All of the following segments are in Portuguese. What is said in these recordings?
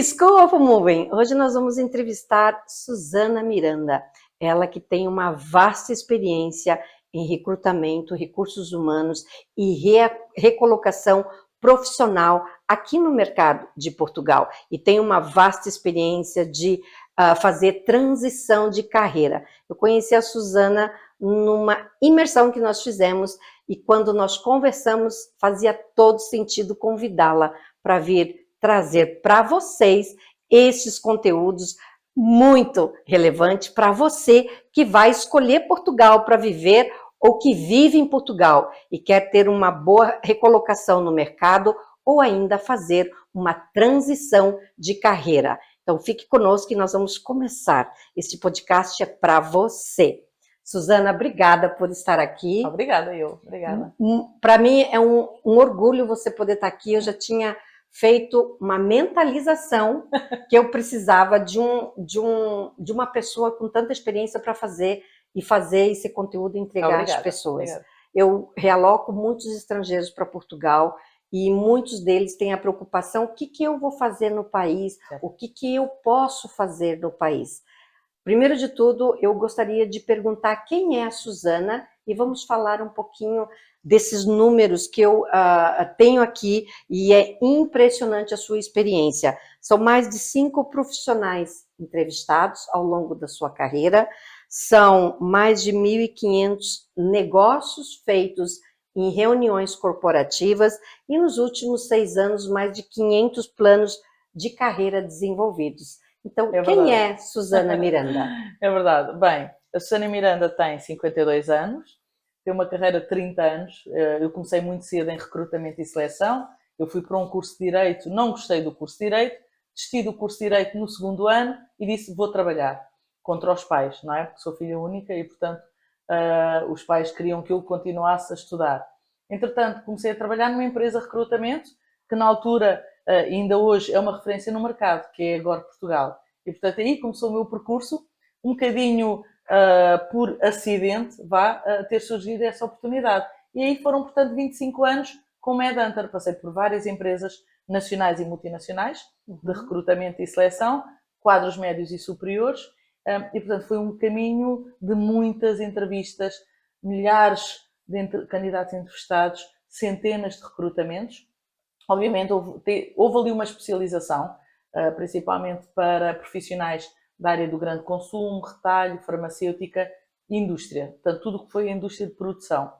School of Moving. Hoje nós vamos entrevistar Suzana Miranda, ela que tem uma vasta experiência em recrutamento, recursos humanos e recolocação profissional aqui no mercado de Portugal e tem uma vasta experiência de fazer transição de carreira. Eu conheci a Suzana numa imersão que nós fizemos e quando nós conversamos fazia todo sentido convidá-la para vir trazer para vocês esses conteúdos muito relevantes para você que vai escolher Portugal para viver ou que vive em Portugal e quer ter uma boa recolocação no mercado ou ainda fazer uma transição de carreira. Então fique conosco que nós vamos começar. Este podcast é para você. Suzana, obrigada por estar aqui. Obrigada, obrigada. Para mim é um orgulho você poder estar aqui. Eu já tinha feito uma mentalização que eu precisava de uma pessoa com tanta experiência para fazer esse conteúdo e entregar às pessoas. Obrigada. Eu realoco muitos estrangeiros para Portugal e muitos deles têm a preocupação: o que eu vou fazer no país? O que eu posso fazer no país? Primeiro de tudo, eu gostaria de perguntar quem é a Suzana e vamos falar um pouquinho desses números que eu tenho aqui e é impressionante a sua experiência. São mais de 5 profissionais entrevistados ao longo da sua carreira, são mais de 1.500 negócios feitos em reuniões corporativas e nos últimos 6 anos mais de 500 planos de carreira desenvolvidos. Então, quem é Suzana Miranda? É verdade. Bem, a Suzana Miranda tem 52 anos, tem uma carreira de 30 anos. Eu comecei muito cedo em recrutamento e seleção. Eu fui para um curso de Direito, não gostei do curso de Direito, desisti do curso de Direito no segundo ano e disse: vou trabalhar contra os pais, não é? Porque sou filha única e, portanto, os pais queriam que eu continuasse a estudar. Entretanto, comecei a trabalhar numa empresa de recrutamento que, na altura, ainda hoje é uma referência no mercado, que é agora Portugal. E, portanto, aí começou o meu percurso, um bocadinho por acidente, ter surgido essa oportunidade. E aí foram, portanto, 25 anos como headhunter. Passei por várias empresas nacionais e multinacionais de recrutamento e seleção, quadros médios e superiores, e, portanto, foi um caminho de muitas entrevistas, milhares de candidatos entrevistados, centenas de recrutamentos. Obviamente houve ali uma especialização, principalmente para profissionais da área do grande consumo, retalho, farmacêutica e indústria. Portanto, tudo o que foi a indústria de produção.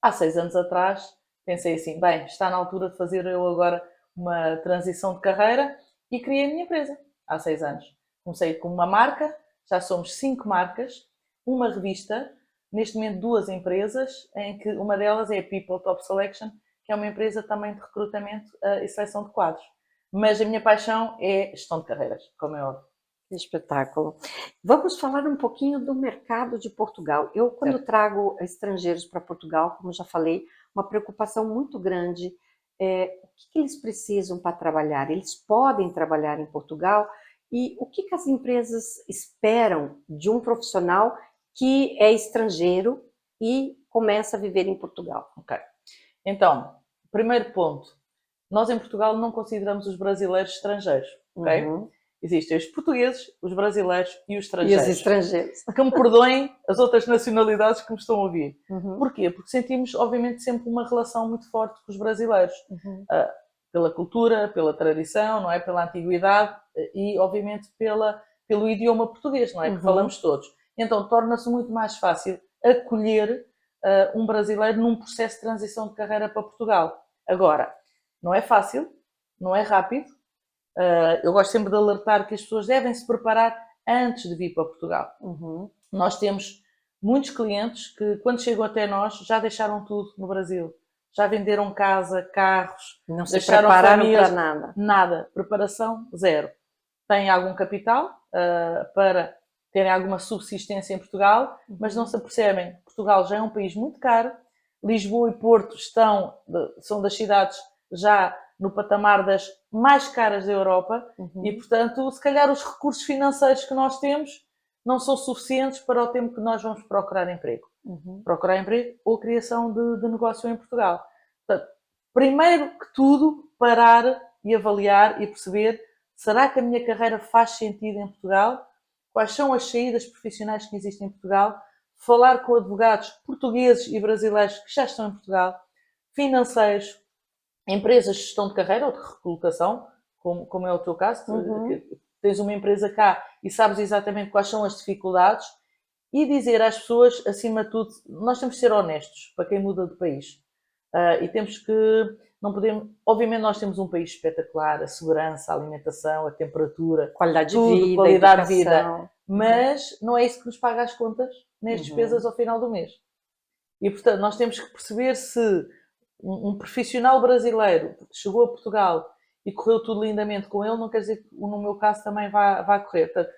Há 6 anos atrás pensei assim: bem, está na altura de fazer eu agora uma transição de carreira e criei a minha empresa há 6 anos. Comecei com uma marca, já somos 5 marcas, uma revista, neste momento 2 empresas, em que uma delas é a People Top Selection, que é uma empresa também de recrutamento e seleção de quadros. Mas a minha paixão é gestão de carreiras, como é óbvio. Que espetáculo. Vamos falar um pouquinho do mercado de Portugal. Eu, quando trago estrangeiros para Portugal, como já falei, uma preocupação muito grande é o que eles precisam para trabalhar. Eles podem trabalhar em Portugal e o que as empresas esperam de um profissional que é estrangeiro e começa a viver em Portugal. Ok. Então, primeiro ponto, nós em Portugal não consideramos os brasileiros estrangeiros, ok? Existem os portugueses, os brasileiros e os estrangeiros. E os estrangeiros. Que me perdoem as outras nacionalidades que me estão a ouvir. Porquê? Porque sentimos, obviamente, sempre uma relação muito forte com os brasileiros. Pela cultura, pela tradição, não é? Pela antiguidade e, obviamente, pelo idioma português, não é? Que falamos todos. Então, torna-se muito mais fácil acolher um brasileiro num processo de transição de carreira para Portugal. Agora, não é fácil, não é rápido. Eu gosto sempre de alertar que as pessoas devem se preparar antes de vir para Portugal. Nós temos muitos clientes que, quando chegam até nós, já deixaram tudo no Brasil. Já venderam casa, carros, não se deixaram prepararam famílias, para nada. Nada. Preparação, zero. Têm algum capital para terem alguma subsistência em Portugal, mas não se apercebem que Portugal já é um país muito caro. Lisboa e Porto são das cidades já no patamar das mais caras da Europa e, portanto, se calhar os recursos financeiros que nós temos não são suficientes para o tempo que nós vamos procurar emprego. Procurar emprego ou criação de negócio em Portugal. Portanto, primeiro que tudo, parar e avaliar e perceber Será que a minha carreira faz sentido em Portugal? Quais são as saídas profissionais que existem em Portugal? Falar com advogados portugueses e brasileiros que já estão em Portugal, financeiros, empresas de gestão de carreira ou de recolocação, como é o teu caso, que tens uma empresa cá e sabes exatamente quais são as dificuldades, e dizer às pessoas, acima de tudo, nós temos que ser honestos para quem muda de país. E temos que, não podemos, obviamente nós temos um país espetacular, a segurança, a alimentação, a temperatura, Qualidade de tudo, vida, qualidade de educação. vida, mas não é isso que nos paga as contas, nem as despesas ao final do mês. E portanto nós temos que perceber se um profissional brasileiro chegou a Portugal e correu tudo lindamente com ele, não quer dizer que no meu caso também vai correr. Portanto,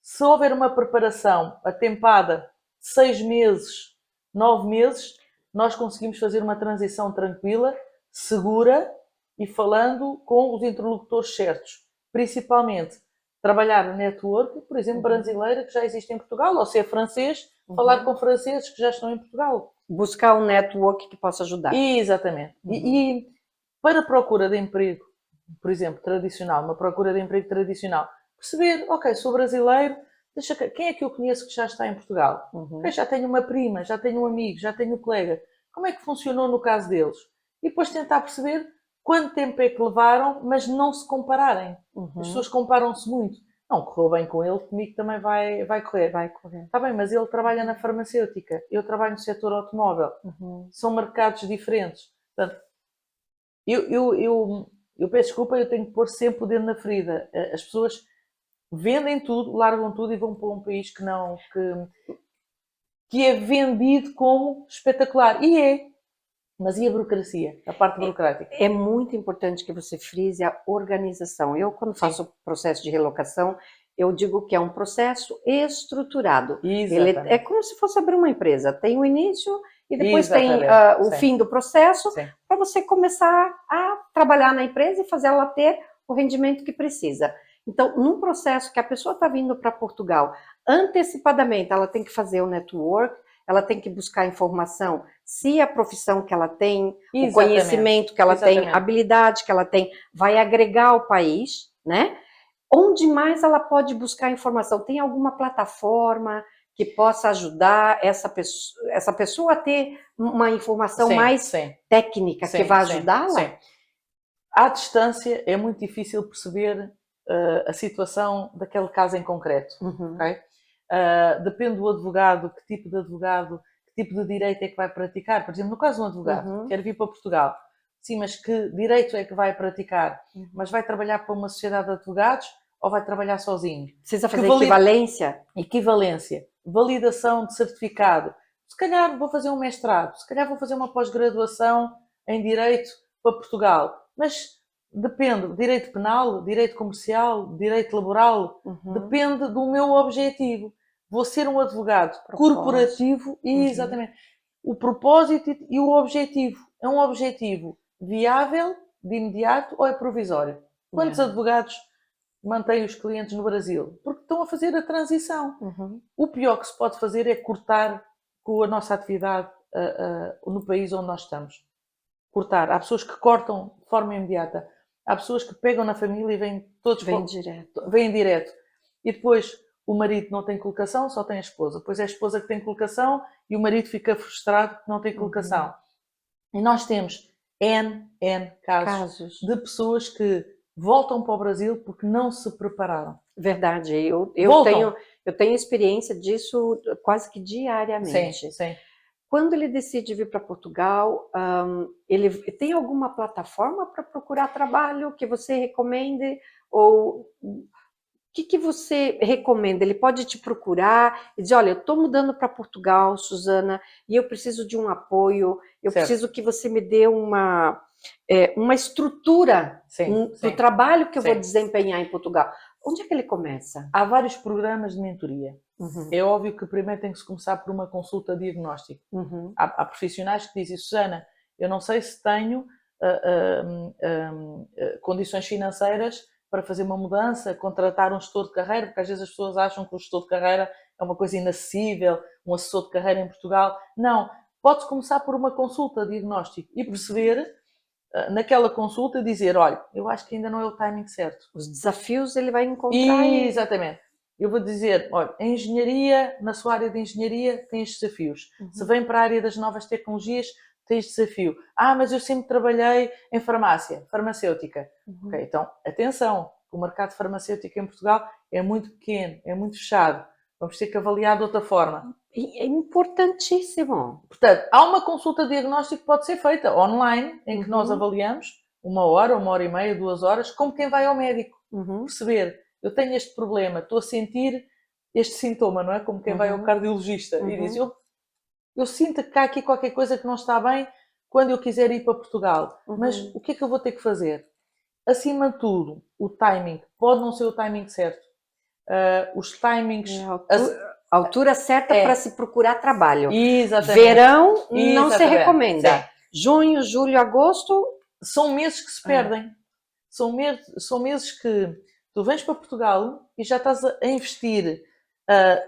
se houver uma preparação atempada de 6 meses, 9 meses, nós conseguimos fazer uma transição tranquila, segura e falando com os interlocutores certos. Principalmente, trabalhar no network, por exemplo, brasileira, que já existe em Portugal, ou se é francês, falar com franceses que já estão em Portugal. Buscar um network que possa ajudar. Exatamente. E para a procura de emprego, por exemplo, tradicional, uma procura de emprego tradicional, perceber, ok, sou brasileiro, quem é que eu conheço que já está em Portugal? Okay, já tenho uma prima, já tenho um amigo, já tenho um colega. Como é que funcionou no caso deles? E depois tentar perceber quanto tempo é que levaram, mas não se compararem. As pessoas comparam-se muito. Não, correu bem com ele, comigo também vai correr. Vai correr. Está bem, mas ele trabalha na farmacêutica, eu trabalho no setor automóvel. São mercados diferentes. Portanto, eu peço desculpa, eu tenho que pôr sempre o dedo na ferida. As pessoas vendem tudo, largam tudo e vão para um país que é vendido como espetacular. E é. Mas e a burocracia? A parte burocrática? É muito importante que você frise a organização. Eu, quando faço o processo de relocação, eu digo que é um processo estruturado. Ele é como se fosse abrir uma empresa. Tem o início e depois tem o fim do processo para você começar a trabalhar na empresa e fazer ela ter o rendimento que precisa. Então, num processo que a pessoa está vindo para Portugal, antecipadamente ela tem que fazer o network, ela tem que buscar informação, se a profissão que ela tem, o conhecimento que ela tem, a habilidade que ela tem, vai agregar ao país, né? Onde mais ela pode buscar informação? Tem alguma plataforma que possa ajudar essa pessoa a ter uma informação mais técnica, que vai ajudá-la? À distância é muito difícil perceber a situação daquele caso em concreto. Okay? Depende do advogado, que tipo de direito é que vai praticar. Por exemplo, no caso de um advogado, quer vir para Portugal, sim, mas que direito é que vai praticar? Mas vai trabalhar para uma sociedade de advogados ou vai trabalhar sozinho? Precisa fazer equivalência? Equivalência, validação de certificado. Se calhar vou fazer um mestrado, se calhar vou fazer uma pós-graduação em direito para Portugal. Mas depende, direito penal, direito comercial, direito laboral, depende do meu objetivo. Vou ser um advogado corporativo e exatamente o propósito e o objetivo. É um objetivo viável, de imediato ou é provisório? Quantos advogados mantêm os clientes no Brasil? Porque estão a fazer a transição. O pior que se pode fazer é cortar com a nossa atividade no país onde nós estamos. Cortar. Há pessoas que cortam de forma imediata. Há pessoas que pegam na família e vêm todos... Vêm direto. E depois o marido não tem colocação, só tem a esposa. Depois é a esposa que tem colocação e o marido fica frustrado porque não tem colocação. E nós temos N casos de pessoas que voltam para o Brasil porque não se prepararam. Verdade. Eu tenho experiência disso quase que diariamente. Sim. Quando ele decide vir para Portugal, ele tem alguma plataforma para procurar trabalho que você recomende? Ou o que você recomenda? Ele pode te procurar e dizer, olha, eu estou mudando para Portugal, Susana, e eu preciso de um apoio, eu preciso que você me dê uma estrutura do trabalho que eu vou desempenhar em Portugal. Onde é que ele começa? Há vários programas de mentoria. É óbvio que primeiro tem que se começar por uma consulta diagnóstica. Há profissionais que dizem, Susana, eu não sei se tenho condições financeiras para fazer uma mudança, contratar um gestor de carreira, porque às vezes as pessoas acham que o gestor de carreira é uma coisa inacessível, um assessor de carreira em Portugal. Não, pode-se começar por uma consulta diagnóstica e perceber naquela consulta dizer, olha, eu acho que ainda não é o timing certo. Os desafios ele vai encontrar. Exatamente. Eu vou dizer, olha, a engenharia, na sua área de engenharia, tens desafios. Se vem para a área das novas tecnologias, tens desafio. Mas eu sempre trabalhei em farmácia, farmacêutica. Ok, então, atenção, o mercado farmacêutico em Portugal é muito pequeno, é muito fechado. Vamos ter que avaliar de outra forma. É importantíssimo. Portanto, há uma consulta de diagnóstico que pode ser feita online, em que nós avaliamos 1 hora e meia, 2 horas, como quem vai ao médico. Perceber, eu tenho este problema, estou a sentir este sintoma, não é? Como quem vai ao cardiologista e diz, eu sinto que há aqui qualquer coisa que não está bem quando eu quiser ir para Portugal. Mas o que é que eu vou ter que fazer? Acima de tudo, o timing. Pode não ser o timing certo. Os timings... A altura certa para se procurar trabalho. Exatamente. Verão não se recomenda. Sim. Junho, julho, agosto... São meses que se perdem. São meses que tu vens para Portugal e já estás a investir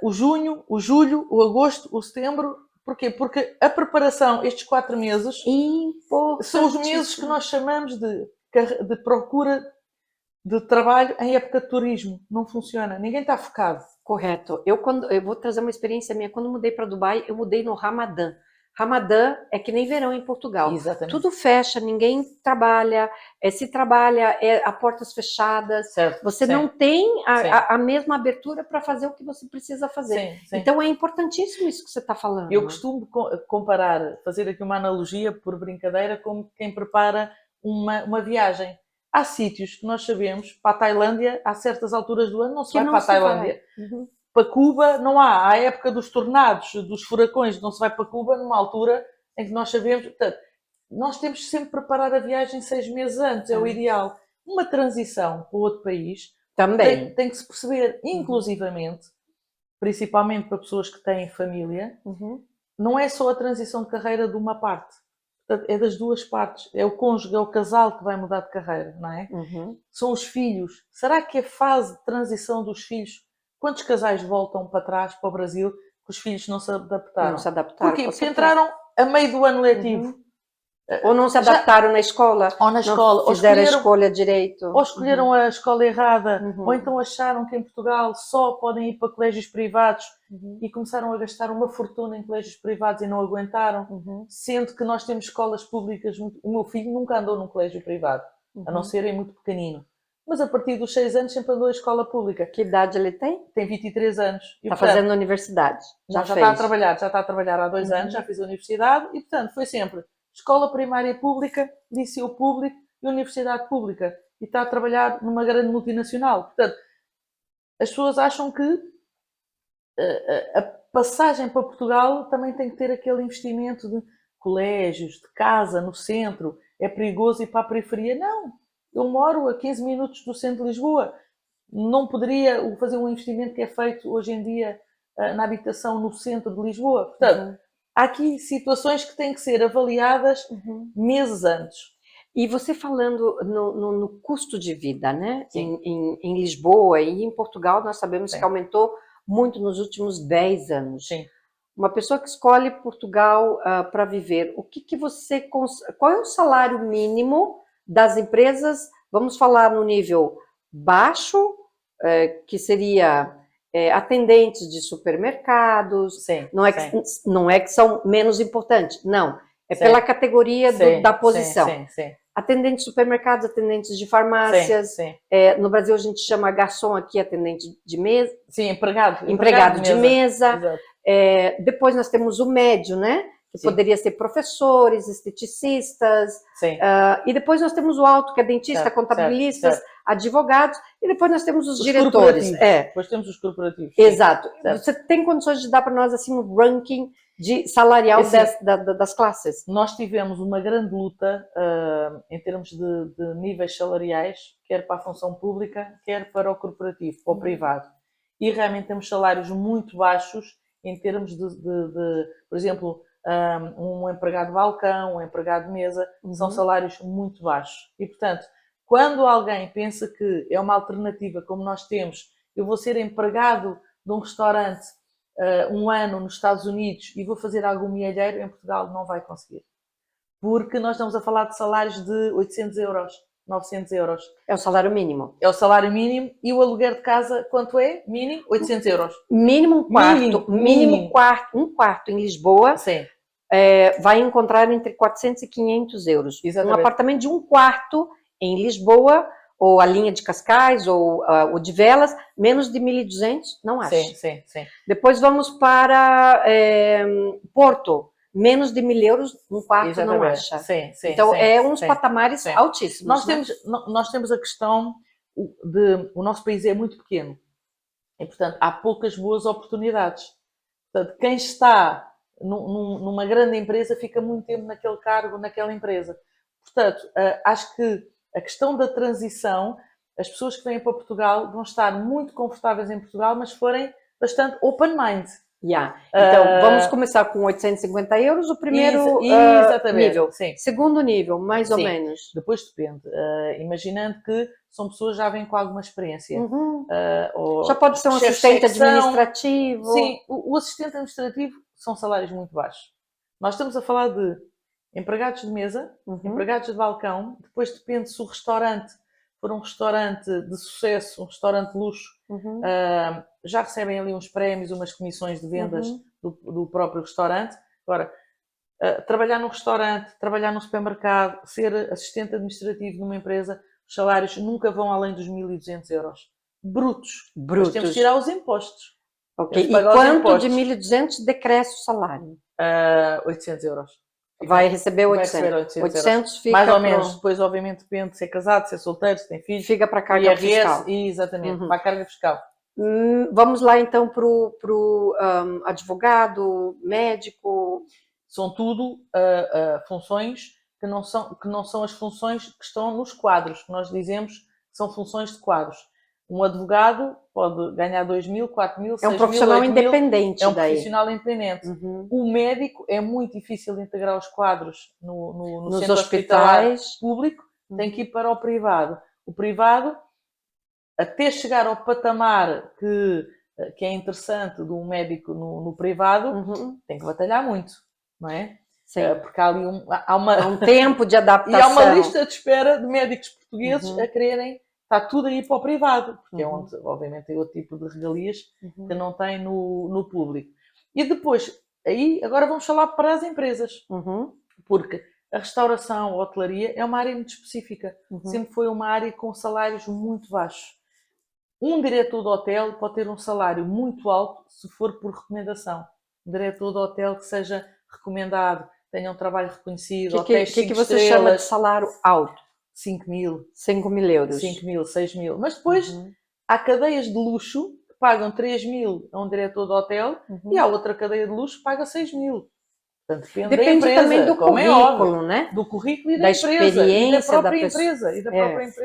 o junho, o julho, o agosto, o setembro. Porquê? Porque a preparação, estes 4 meses, são os meses que nós chamamos de procura de trabalho em época de turismo. Não funciona. Ninguém está focado. Correto. Eu vou trazer uma experiência minha. Quando mudei para Dubai, eu mudei no Ramadã. Ramadã é que nem verão em Portugal. Exatamente. Tudo fecha, ninguém trabalha. Se trabalha, a portas fechadas. Certo. Você não tem a mesma abertura para fazer o que você precisa fazer. Sim. Então é importantíssimo isso que você está falando. Eu costumo comparar, fazer aqui uma analogia por brincadeira, como quem prepara uma viagem. Há sítios que nós sabemos, para a Tailândia, há certas alturas do ano não se vai para a Tailândia. Para Cuba não há. À época dos tornados, dos furacões, não se vai para Cuba numa altura em que nós sabemos... Portanto, nós temos que sempre preparar a viagem 6 meses antes, é o ideal. Uma transição para outro país também tem que se perceber, inclusivamente, principalmente para pessoas que têm família, não é só a transição de carreira de uma parte. Portanto, é das duas partes. É o cônjuge, é o casal que vai mudar de carreira, não é? São os filhos. Será que a fase de transição dos filhos... Quantos casais voltam para trás, para o Brasil, que os filhos não se adaptaram? Não se adaptaram. Porquê? Porque entraram a meio do ano letivo. Ou não se adaptaram na escola. Ou na escola. Ou fizeram a escolha direito. Ou escolheram a escola errada. Ou então acharam que em Portugal só podem ir para colégios privados e começaram a gastar uma fortuna em colégios privados e não aguentaram. Sendo que nós temos escolas públicas. O meu filho nunca andou num colégio privado, a não ser em muito pequenino. Mas a partir dos 6 anos sempre andou à escola pública. Que idade ele tem? Tem 23 anos. Está fazendo a universidade? Já está a trabalhar há 2 anos, já fez a universidade e, portanto, foi sempre escola primária pública, liceu público e universidade pública. E está a trabalhar numa grande multinacional. Portanto, as pessoas acham que a passagem para Portugal também tem que ter aquele investimento de colégios, de casa, no centro. É perigoso ir para a periferia? Não. Eu moro a 15 minutos do centro de Lisboa. Não poderia fazer um investimento que é feito hoje em dia na habitação no centro de Lisboa. Portanto, há aqui situações que têm que ser avaliadas meses antes. E você falando no custo de vida, né? Em Lisboa e em Portugal, nós sabemos que aumentou muito nos últimos 10 anos. Sim. Uma pessoa que escolhe Portugal para viver, qual é o salário mínimo das empresas? Vamos falar no nível baixo, que seria atendentes de supermercados. Não é que são menos importantes, não. É pela categoria da posição. Atendentes de supermercados, atendentes de farmácias. No Brasil a gente chama garçom aqui, atendente de mesa. Sim, empregado de mesa. Depois nós temos o médio, né? Que poderia ser professores, esteticistas. E depois nós temos o alto, que é dentista, contabilistas, advogados. E depois nós temos os diretores. Depois temos os corporativos. Exato. Você tem condições de dar para nós assim um ranking salarial das classes? Nós tivemos uma grande luta em termos de níveis salariais, quer para a função pública, quer para o corporativo, para o privado. E realmente temos salários muito baixos em termos por exemplo, um empregado de balcão, um empregado de mesa, são salários muito baixos. E, portanto, quando alguém pensa que é uma alternativa, como nós temos, eu vou ser empregado de um restaurante 1 ano nos Estados Unidos e vou fazer algum milheiro, em Portugal não vai conseguir. porque nós estamos a falar de salários de 800 euros, 900 euros. É o salário mínimo. É o salário mínimo e o aluguer de casa, quanto é? Mínimo? 800 euros. Mínimo um quarto. Mínimo. Um quarto em Lisboa. Sim. Vai encontrar entre 400 e 500 euros. Exatamente. Um apartamento de um quarto em Lisboa, ou a linha de Cascais, ou o de Velas, menos de 1.200, não acho. Sim. Depois vamos para Porto, menos de 1.000 euros, um quarto. Exatamente. Não acha. Sim, então, uns patamares altíssimos. Nós temos a questão o nosso país é muito pequeno e, portanto, há poucas boas oportunidades. Portanto, quem está numa grande empresa fica muito tempo naquele cargo, naquela empresa. Portanto, acho que a questão da transição, as pessoas que vêm para Portugal vão estar muito confortáveis em Portugal, mas forem bastante open mind. Então, vamos começar com 850 euros, o primeiro nível. Sim. Segundo nível, mais ou menos. Depois depende. Imaginando que são pessoas que já vêm com alguma experiência. Já pode ser um assistente administrativo. Sim, o assistente administrativo são salários muito baixos. Nós estamos a falar de empregados de mesa, empregados de balcão, depois depende se o restaurante for um restaurante de sucesso, um restaurante de luxo, já recebem ali uns prémios, umas comissões de vendas do próprio restaurante. Agora, trabalhar num restaurante, trabalhar num supermercado, ser assistente administrativo numa empresa, os salários nunca vão além dos 1.200 euros. Brutos. Mas temos que tirar os impostos. Ok. E quanto de 1.200 decresce o salário? 800 euros. Vai receber 800. Vai receber 800 fica mais ou menos. Depois, obviamente, depende de ser casado, se é solteiro, se tem filhos. Fica para a carga fiscal. Exatamente, para a carga fiscal. Vamos lá, então, para o advogado, médico. São tudo funções que não são as funções que estão nos quadros, que nós dizemos que são funções de quadros. Um advogado pode ganhar 2.000, 4.000, 6.000, 8.000. É um profissional independente. É um profissional independente. O médico é muito difícil de integrar os quadros nos centro hospitalar público. Tem que ir para o privado. O privado, até chegar ao patamar que é interessante de um médico no privado, tem que batalhar muito, não é? Sim. Porque há ali há um tempo de adaptação. E há uma lista de espera de médicos portugueses a quererem. Está tudo aí para o privado, porque é onde, obviamente, tem outro tipo de regalias que não tem no público. E depois, aí, agora vamos falar para as empresas, porque a restauração, a hotelaria, é uma área muito específica. Sempre foi uma área com salários muito baixos. Um diretor de hotel pode ter um salário muito alto se for por recomendação. Um diretor de hotel que seja recomendado, tenha um trabalho reconhecido, hotéis 5 estrelas. O que você chama de salário alto? 5.000. 5.000 euros. 5.000, 6.000. Mas depois há cadeias de luxo que pagam 3.000 a um diretor de hotel e há outra cadeia de luxo que paga 6.000. Portanto, depende da empresa, também do currículo, né? Do currículo e da empresa. E da própria empresa.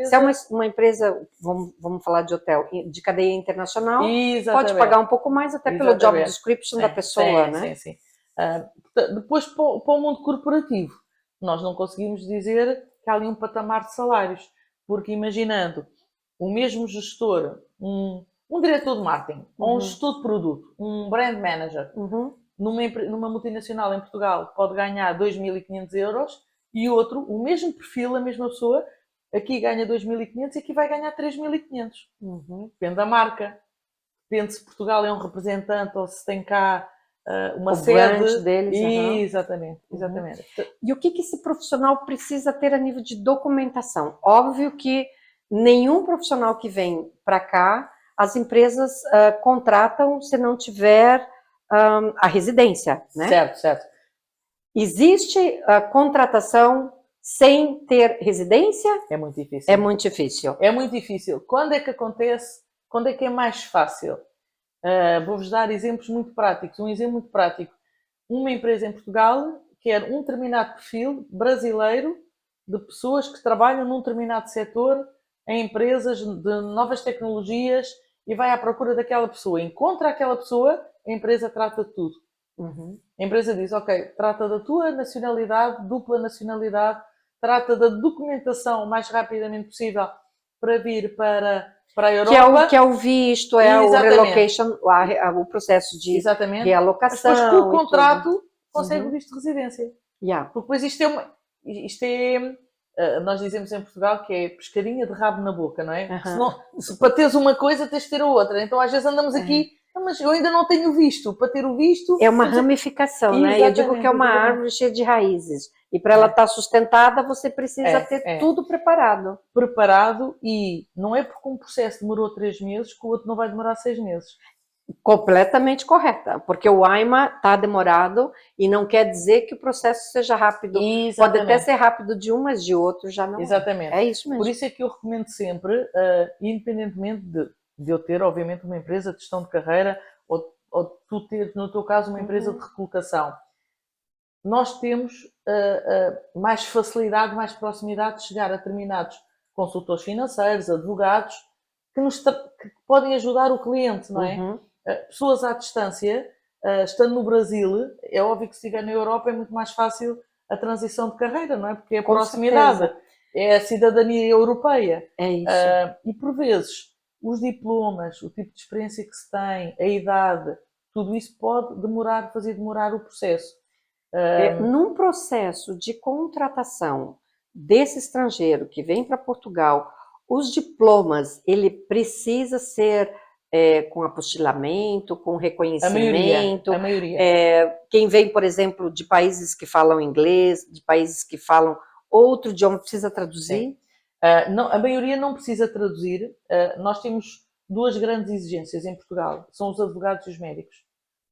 Se é uma empresa, vamos falar de hotel, de cadeia internacional, pode pagar um pouco mais até pelo job description da pessoa, né? Sim. Depois, para o mundo corporativo, nós não conseguimos dizer que há ali um patamar de salários, porque imaginando o mesmo gestor, um diretor de marketing, ou um gestor de produto, um brand manager, numa multinacional em Portugal pode ganhar 2.500 euros e outro, o mesmo perfil, a mesma pessoa, aqui ganha 2.500 e aqui vai ganhar 3.500. Depende da marca, depende se Portugal é um representante ou se tem cá uma sede deles. Exatamente. E o que esse profissional precisa ter a nível de documentação? Óbvio que nenhum profissional que vem para cá, as empresas contratam se não tiver a residência, né? Certo. Existe a contratação sem ter residência? É muito difícil. É muito difícil. Quando é que acontece? Quando é que é mais fácil? Vou-vos dar exemplos muito práticos. Um exemplo muito prático. Uma empresa em Portugal quer um determinado perfil brasileiro de pessoas que trabalham num determinado setor, em empresas de novas tecnologias, e vai à procura daquela pessoa. Encontra aquela pessoa, a empresa trata de tudo. A empresa diz, ok, trata da tua nacionalidade, dupla nacionalidade, trata da documentação o mais rapidamente possível para vir para a Europa. Que é o visto, é o relocation, o processo de realocação. Mas depois com o contrato consegue o visto de residência. Porque depois isto isto é, nós dizemos em Portugal que é pescadinha de rabo na boca, não é? Uhum. Se para teres uma coisa tens de ter a outra. Então às vezes andamos aqui, mas eu ainda não tenho visto. Para ter o visto... É uma ramificação, né? Eu digo que é uma árvore cheia de raízes. E para ela estar sustentada, você precisa ter tudo preparado. Preparado, e não é porque um processo demorou 3 meses que o outro não vai demorar 6 meses. Completamente correta, porque o AIMA está demorado e não quer dizer que o processo seja rápido. Exatamente. Pode até ser rápido de um, mas de outro já não. Exatamente. É isso mesmo. Por isso é que eu recomendo sempre, independentemente de eu ter, obviamente, uma empresa de gestão de carreira ou tu teres, no teu caso, uma empresa de recolocação, nós temos mais facilidade, mais proximidade de chegar a determinados consultores financeiros, advogados, que podem ajudar o cliente, não é? Pessoas à distância, estando no Brasil, é óbvio que se estiver na Europa é muito mais fácil a transição de carreira, não é? Porque é a proximidade, é a cidadania europeia. É isso. E por vezes, os diplomas, o tipo de experiência que se tem, a idade, tudo isso pode fazer demorar o processo. Num processo de contratação desse estrangeiro que vem para Portugal, os diplomas, ele precisa ser com apostilamento, com reconhecimento. A maioria. Quem vem, por exemplo, de países que falam inglês, de países que falam outro idioma, precisa traduzir? Não, a maioria não precisa traduzir. Nós temos 2 grandes exigências em Portugal. São os advogados e os médicos.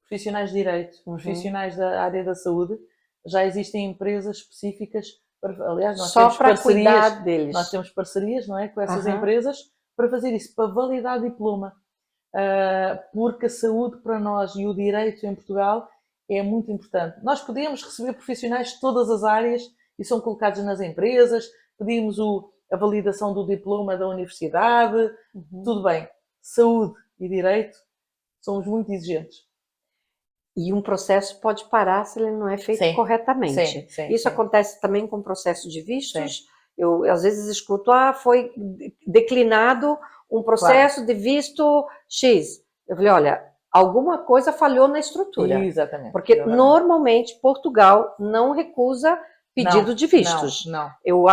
Profissionais de direito, profissionais da área da saúde. Já existem empresas específicas, aliás, nós temos parcerias, deles. Nós temos parcerias, não é, com essas empresas para fazer isso, para validar diploma. Porque a saúde para nós e o direito em Portugal é muito importante. Nós podemos receber profissionais de todas as áreas e são colocados nas empresas, pedimos a validação do diploma da universidade, tudo bem. Saúde e direito somos muito exigentes. E um processo pode parar se ele não é feito corretamente. Isso acontece também com o processo de vistos. Eu, às vezes, escuto, foi declinado um processo de visto X. Eu falei, olha, alguma coisa falhou na estrutura. Exatamente. Porque, normalmente, Portugal não recusa pedido de vistos. Não. Eu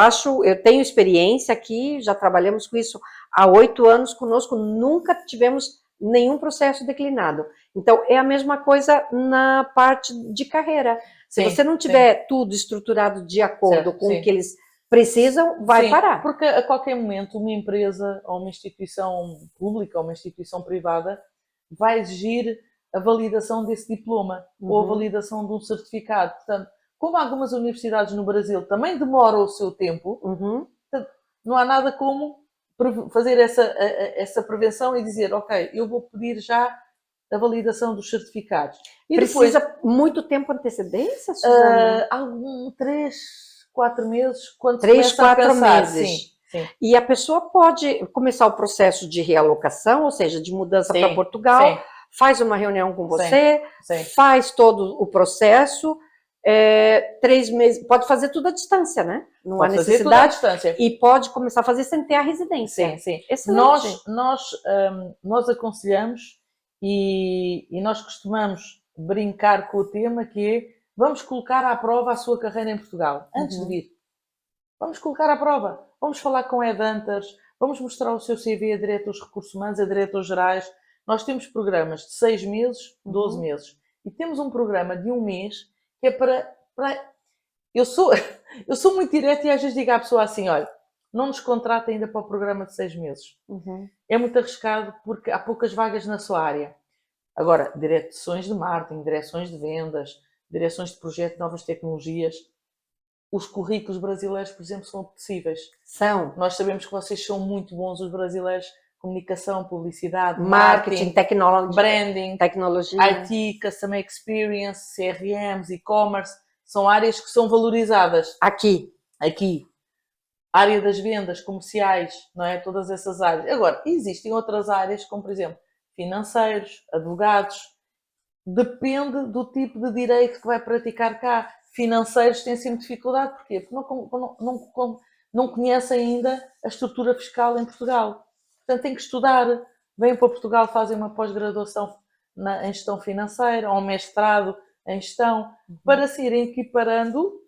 tenho experiência aqui, já trabalhamos com isso há 8 anos conosco, nunca tivemos nenhum processo declinado. Então, é a mesma coisa na parte de carreira. Se você não tiver tudo estruturado de acordo com o que eles precisam, vai parar. Porque a qualquer momento uma empresa ou uma instituição pública ou uma instituição privada vai exigir a validação desse diploma ou a validação de um certificado. Portanto, como algumas universidades no Brasil também demoram o seu tempo, não há nada como fazer essa prevenção e dizer, ok, eu vou pedir já a validação dos certificados. E precisa depois, muito tempo de antecedência, Susana? 3, 4 meses, quando 3, 4 meses. Sim. E a pessoa pode começar o processo de realocação, ou seja, de mudança para Portugal, faz uma reunião com você, faz todo o processo, 3 meses, pode fazer tudo à distância, né? Não há necessidade. E pode começar a fazer sem ter a residência. Sim. Excelente. Nós aconselhamos e nós costumamos brincar com o tema que é, vamos colocar à prova a sua carreira em Portugal, antes de vir. Vamos colocar à prova. Vamos falar com headhunters, vamos mostrar o seu CV a diretores recursos humanos, a diretores gerais. Nós temos programas de 6 meses, 12 meses. E temos um programa de 1 mês que é para... Eu sou muito direta e às vezes digo à pessoa assim, olha, não nos contrata ainda para o programa de 6 meses. É muito arriscado porque há poucas vagas na sua área. Agora, direções de marketing, direções de vendas, direções de projeto de novas tecnologias, os currículos brasileiros, por exemplo, são apetecíveis. São. Nós sabemos que vocês são muito bons, os brasileiros, comunicação, publicidade, marketing, branding, tecnologia, IT, Customer Experience, CRMs, e-commerce, são áreas que são valorizadas. Aqui. Área das vendas, comerciais, não é? Todas essas áreas. Agora, existem outras áreas, como por exemplo, financeiros, advogados. Depende do tipo de direito que vai praticar cá. Financeiros têm sempre dificuldade. Porquê? Porque não conhecem ainda a estrutura fiscal em Portugal. Portanto, têm que estudar. Vêm para Portugal, fazem uma pós-graduação em gestão financeira ou um mestrado em gestão para se irem equiparando,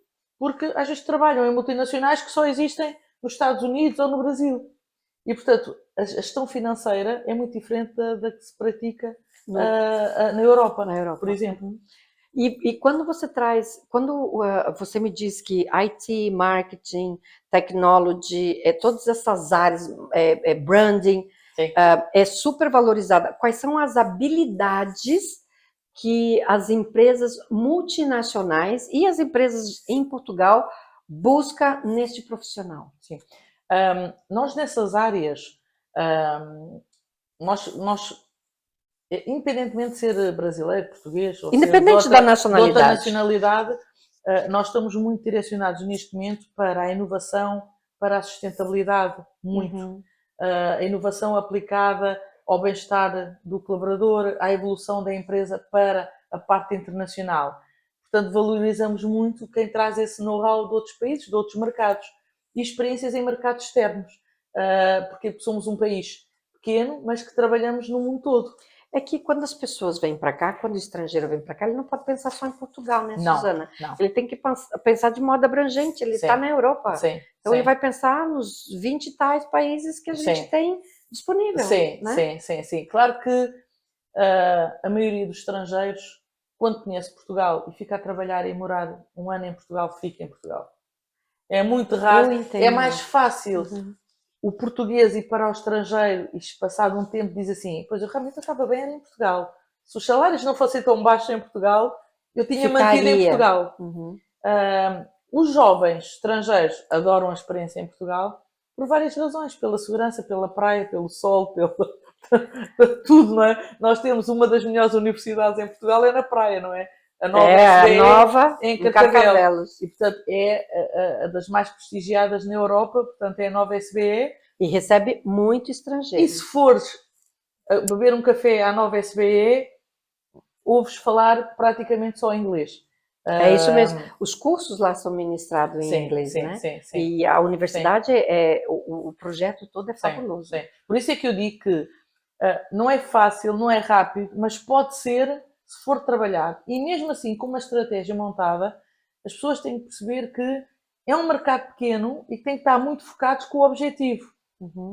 porque às vezes trabalham em multinacionais que só existem nos Estados Unidos ou no Brasil. E, portanto, a gestão financeira é muito diferente da que se pratica na Europa, por exemplo. Uhum. E quando você traz, quando você me diz que IT, marketing, technology, todas essas áreas, branding, é super valorizada, quais são as habilidades que as empresas multinacionais e as empresas em Portugal buscam neste profissional? Sim. Nós nessas áreas, nós independentemente de ser brasileiro, português ou Independente da nacionalidade. de outra nacionalidade, nós estamos muito direcionados neste momento para a inovação, para a sustentabilidade, muito. Uhum. A inovação aplicada ao bem-estar do colaborador, à evolução da empresa para a parte internacional. Portanto, valorizamos muito quem traz esse know-how de outros países, de outros mercados e experiências em mercados externos, porque somos um país pequeno, mas que trabalhamos no mundo todo. É que quando as pessoas vêm para cá, quando o estrangeiro vem para cá, ele não pode pensar só em Portugal, né, Não, Suzana? não. Ele tem que pensar de modo abrangente, ele está na Europa. Sim, então ele vai pensar nos 20 e tais países que a gente tem disponível. Sim, né? sim. Claro que a maioria dos estrangeiros, quando conhece Portugal e fica a trabalhar e morar um ano em Portugal, fica em Portugal. É muito raro, é mais fácil o português ir para o estrangeiro e passado um tempo diz assim, pois eu realmente estava bem em Portugal. Se os salários não fossem tão baixos em Portugal, eu tinha mantido em Portugal. Os jovens estrangeiros adoram a experiência em Portugal por várias razões, pela segurança, pela praia, pelo sol, pelo tudo, não é? Nós temos uma das melhores universidades em Portugal, é na praia, não é? A nova SBE, a nova em Carcavelos. E, portanto, é a das mais prestigiadas na Europa, portanto, é a nova SBE. E recebe muito estrangeiro. E se fores beber um café à nova SBE, ouves falar praticamente só inglês. É isso mesmo. Os cursos lá são ministrados em inglês, né? Sim. E a universidade, o projeto todo é fabuloso. Sim. Por isso é que eu digo que não é fácil, não é rápido, mas pode ser se for trabalhar. E mesmo assim, com uma estratégia montada, as pessoas têm que perceber que é um mercado pequeno e que têm que estar muito focados com o objetivo.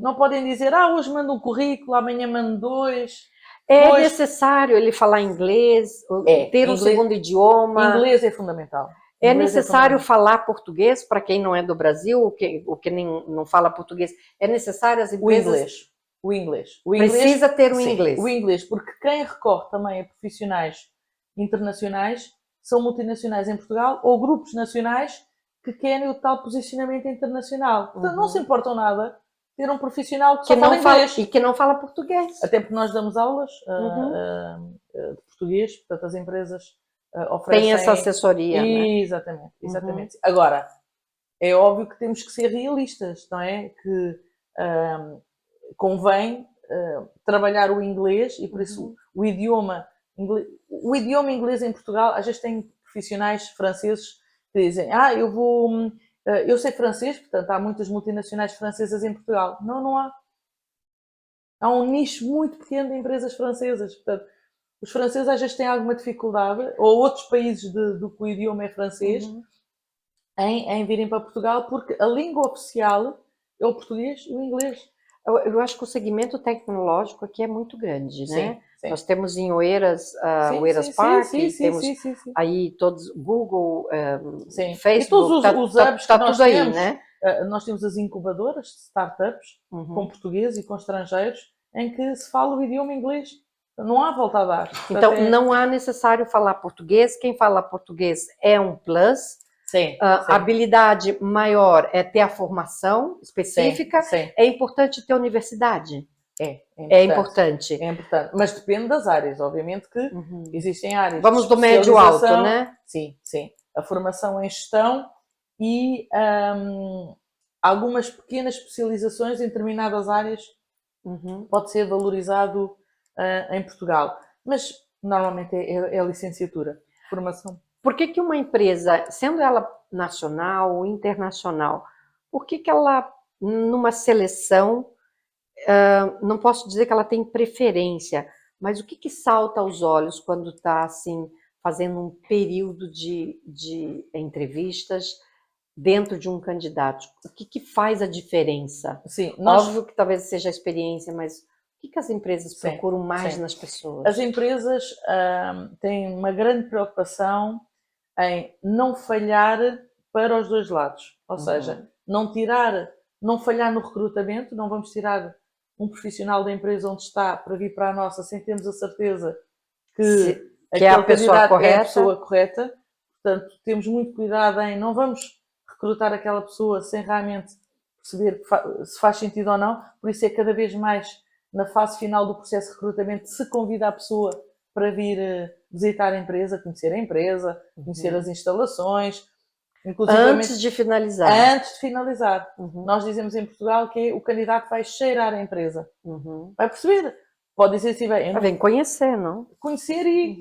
Não podem dizer, hoje mando um currículo, amanhã mando 2. É necessário ele falar inglês, ter um segundo idioma. Inglês é fundamental. É necessário falar português para quem não é do Brasil, o que não fala português. É necessário as empresas... O inglês. Precisa ter um inglês. O inglês, porque quem recorre também a profissionais internacionais são multinacionais em Portugal ou grupos nacionais que querem o tal posicionamento internacional. Portanto, não se importam nada ter um profissional que só fala inglês. E que não fala português. Até porque nós damos aulas de português, portanto as empresas oferecem... Tem essa assessoria, Exatamente. Agora, é óbvio que temos que ser realistas, não é? Que convém trabalhar o inglês e por isso o idioma inglês em Portugal, às vezes tem profissionais franceses que dizem, eu sei francês, portanto há muitas multinacionais francesas em Portugal. Não há. Há um nicho muito pequeno de empresas francesas. Portanto, os franceses às vezes têm alguma dificuldade, ou outros países do que o idioma é francês, em virem para Portugal, porque a língua oficial é o português e o inglês. Eu acho que o segmento tecnológico aqui é muito grande, né? Sim. Nós temos em Oeiras, Oeiras Park, temos aí todos, Google, Facebook, e todos os hubs que nós tudo aí, temos, né? Nós temos as incubadoras de startups, com portugueses e com estrangeiros, em que se fala o idioma inglês. Não há volta a dar. Então, não há necessário falar português. Quem fala português é um plus. A habilidade maior é ter a formação específica. É importante ter universidade. É importante. Mas depende das áreas, obviamente que existem áreas. Vamos do médio alto, né? Sim. A formação em gestão e algumas pequenas especializações em determinadas áreas pode ser valorizado em Portugal. Mas normalmente é a licenciatura, formação. Por que uma empresa, sendo ela nacional ou internacional, por que ela, numa seleção, não posso dizer que ela tem preferência, mas o que salta aos olhos quando está assim, fazendo um período de entrevistas? dentro de um candidato? O que faz a diferença? Sim, Óbvio que talvez seja a experiência, mas o que as empresas Sim, procuram mais sim. nas pessoas? As empresas têm uma grande preocupação em não falhar para os dois lados. Ou seja, não falhar no recrutamento, não vamos tirar um profissional da empresa onde está para vir para a nossa sem termos a certeza que Que é a aquele pessoa candidato é a correta. pessoa correta. Portanto, temos muito cuidado em não vamos recrutar aquela pessoa sem realmente perceber se faz sentido ou não. Por isso é cada vez mais na fase final do processo de recrutamento se convida a pessoa para vir visitar a empresa, conhecer as instalações, Antes de finalizar. Antes de finalizar. Nós dizemos em Portugal que o candidato vai cheirar a empresa. Vai perceber. Pode dizer assim, bem, Vem conhecer, não? Conhecer e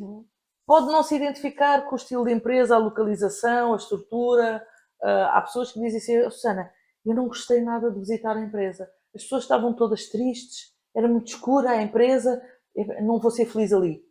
pode não se identificar com o estilo de empresa, a localização, a estrutura. Há pessoas que dizem assim, Susana, eu não gostei nada de visitar a empresa. As pessoas estavam todas tristes, era muito escura a empresa, não vou ser feliz ali.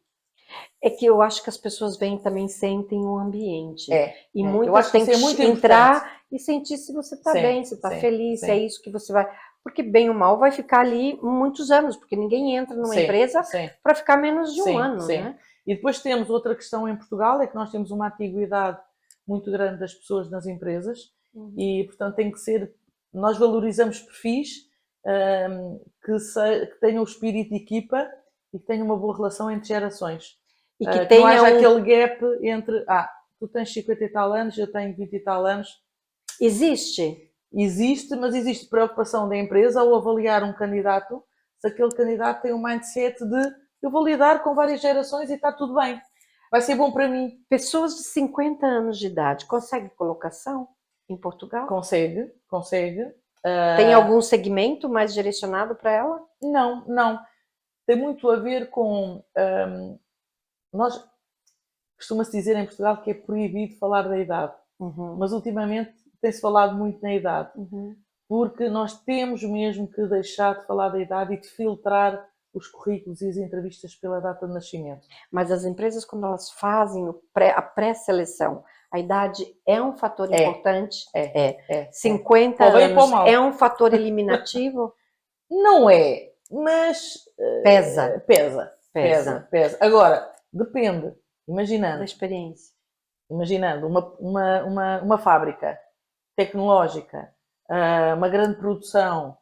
É que eu acho que as pessoas vêm também sentem o ambiente. E muitas têm que entrar e sentir se você está bem, se está feliz, se é isso que você vai... Porque bem ou mal vai ficar ali muitos anos, porque ninguém entra numa empresa para ficar menos de um ano, né? E depois temos outra questão em Portugal, é que nós temos uma antiguidade muito grande das pessoas nas empresas e, portanto, tem que ser... Nós valorizamos perfis que tenham o espírito de equipa e que tenham uma boa relação entre gerações. E que não haja aquele gap entre, tu tens 50 e tal anos, eu tenho 20 e tal anos. Existe? Existe, mas existe preocupação da empresa ao avaliar um candidato, se aquele candidato tem um mindset de eu vou lidar com várias gerações e está tudo bem. Vai ser bom para mim. Pessoas de 50 anos de idade conseguem colocação em Portugal? Consegue. Tem algum segmento mais direcionado para ela? Não. Tem muito a ver com... nós costuma-se dizer em Portugal que é proibido falar da idade, mas ultimamente tem-se falado muito na idade, porque nós temos mesmo que deixar de falar da idade e de filtrar os currículos e as entrevistas pela data de nascimento. Mas as empresas, quando elas fazem a pré-seleção, a idade é um fator importante? 50 anos é um fator eliminativo? Não é, mas... Pesa. Agora, depende. Imaginando. Da experiência. Imaginando uma fábrica tecnológica, uma grande produção,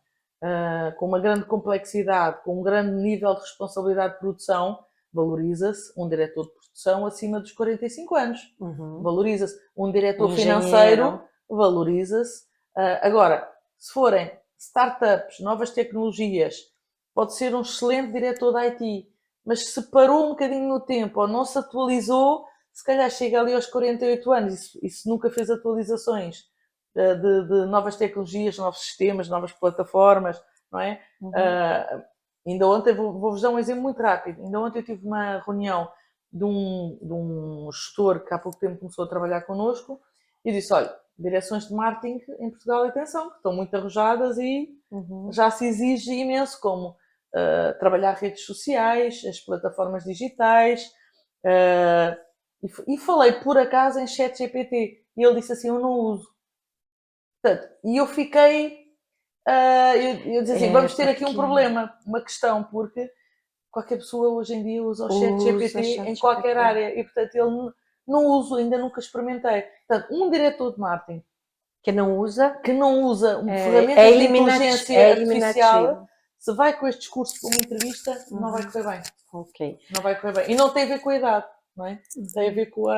com uma grande complexidade, com um grande nível de responsabilidade de produção, valoriza-se um diretor de produção acima dos 45 anos. Valoriza-se um diretor financeiro, valoriza-se. Agora, se forem startups, novas tecnologias, pode ser um excelente diretor de IT, mas se parou um bocadinho no tempo ou não se atualizou, se calhar chega ali aos 48 anos e se nunca fez atualizações de novas tecnologias, novos sistemas, novas plataformas, não é? Ainda ontem, vou-vos dar um exemplo muito rápido, ainda ontem eu tive uma reunião de um gestor que há pouco tempo começou a trabalhar connosco e disse, olha, direções de marketing em Portugal, atenção, que estão muito arrojadas e já se exige imenso, como trabalhar redes sociais, as plataformas digitais, e falei por acaso em ChatGPT e ele disse assim, eu não uso. Portanto, e eu fiquei, eu disse assim, vamos ter aqui um problema, uma questão, porque qualquer pessoa hoje em dia usa o ChatGPT em qualquer área e, portanto, ele não uso, ainda nunca experimentei. Portanto, um diretor de marketing que não usa ferramentas de inteligência artificial, se vai com este discurso para uma entrevista, não vai correr bem. Não vai correr bem. E não tem a ver com a idade, não é? Tem a ver com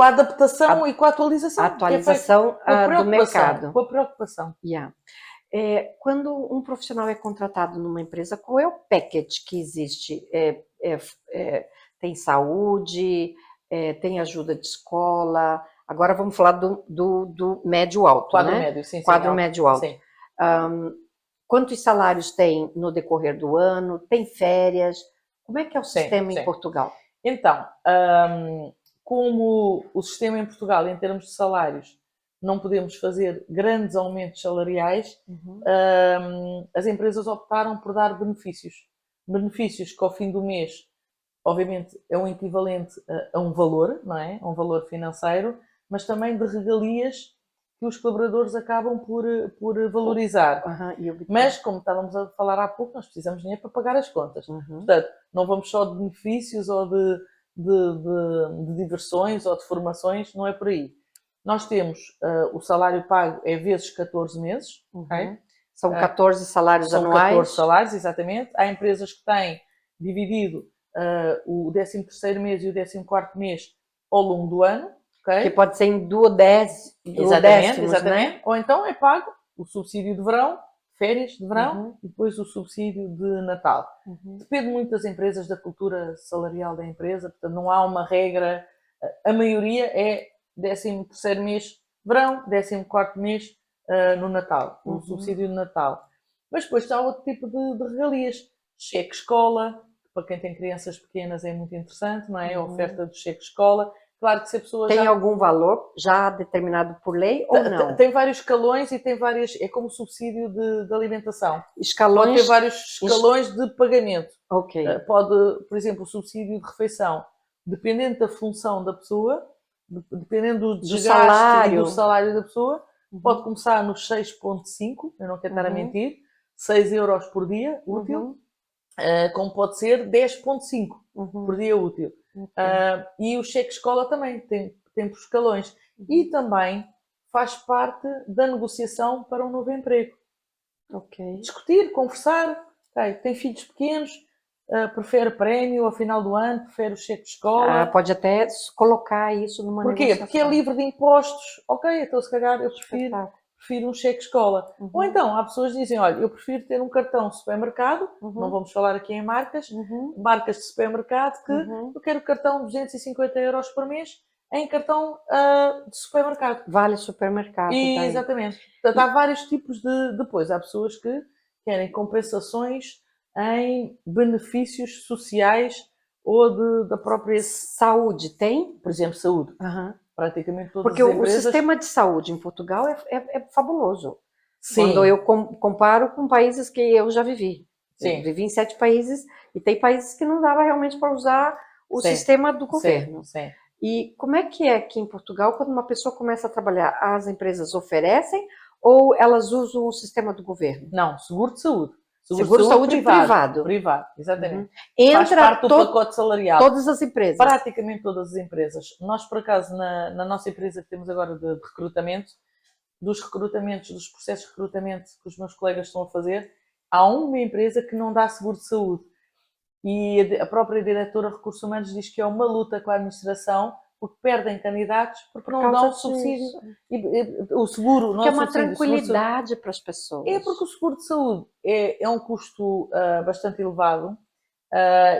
a adaptação e com a atualização. A atualização do mercado. Com a preocupação. Quando um profissional é contratado numa empresa, qual é o package que existe? Tem saúde, tem ajuda de escola... Agora vamos falar do médio-alto, quadro né? Médio, sim. Quadro médio-alto. Quantos salários tem no decorrer do ano? Tem férias? Como é que é o sistema em Portugal? Então, como o sistema em Portugal, em termos de salários, não podemos fazer grandes aumentos salariais, as empresas optaram por dar benefícios. Benefícios que ao fim do mês, obviamente, é um equivalente a um valor, não é? A um valor financeiro, mas também de regalias que os colaboradores acabam por valorizar. Mas, como estávamos a falar há pouco, nós precisamos de dinheiro para pagar as contas. Portanto, não vamos só de benefícios ou de diversões ou de formações, não é por aí. Nós temos o salário pago é vezes 14 meses. Okay? São 14 salários são anuais. 14 salários, exatamente. Há empresas que têm dividido o 13º mês e o 14º mês ao longo do ano. Okay? Que pode ser em duodécimos, exatamente. Né? Ou então é pago o subsídio de verão, férias de verão, e depois o subsídio de Natal. Depende muito das empresas, da cultura salarial da empresa, portanto não há uma regra. A maioria é 13º mês verão, 14º mês no Natal, o subsídio de Natal. Mas depois há outro tipo de regalias. Cheque escola, para quem tem crianças pequenas é muito interessante, não é? A oferta do cheque escola. Claro que se a pessoa tem algum valor já determinado por lei ou não? Tem vários escalões e tem várias... É como subsídio de alimentação. Escalões... Pode ter vários escalões de pagamento. Ok. Pode, por exemplo, o subsídio de refeição, dependendo da função da pessoa, dependendo do desgaste e do salário da pessoa, pode começar nos 6,5, eu não quero estar a mentir, 6 euros por dia útil, como pode ser 10,5 por dia útil. E o cheque escola também tem por escalões. E também faz parte da negociação para um novo emprego. Discutir, conversar. Tem filhos pequenos, prefere prémio ao final do ano, prefere o cheque de escola. Pode até colocar isso numa negociação. Porquê? Porque é livre de impostos. Ok, então se calhar eu prefiro um cheque de escola. Ou então, há pessoas que dizem, olha, eu prefiro ter um cartão de supermercado, não vamos falar aqui em marcas, marcas de supermercado, que eu quero cartão de 250 euros por mês em cartão de supermercado. Vale supermercado. Exatamente. Portanto, há vários tipos de... Depois, há pessoas que querem compensações em benefícios sociais ou da própria... Saúde, tem? Por exemplo, saúde. Praticamente todas porque as empresas... Porque o sistema de saúde em Portugal é fabuloso. Sim. Quando eu comparo com países que eu já vivi. Sim. Eu vivi em 7 países e tem países que não dava realmente para usar o sistema do governo. Sim. E como é que é aqui em Portugal, quando uma pessoa começa a trabalhar, as empresas oferecem ou elas usam o sistema do governo? Não, seguro de saúde. Seguro de saúde privado. Privado, exatamente. Entra faz parte do pacote salarial. Todas as empresas. Praticamente todas as empresas. Nós, por acaso, na nossa empresa que temos agora de recrutamento, dos processos de recrutamento que os meus colegas estão a fazer, há uma empresa que não dá seguro de saúde. E a própria diretora de Recursos Humanos diz que é uma luta com a administração porque perdem candidatos porque não dão subsídio. O seguro, não é uma tranquilidade para as pessoas. É porque o seguro de saúde é um custo bastante elevado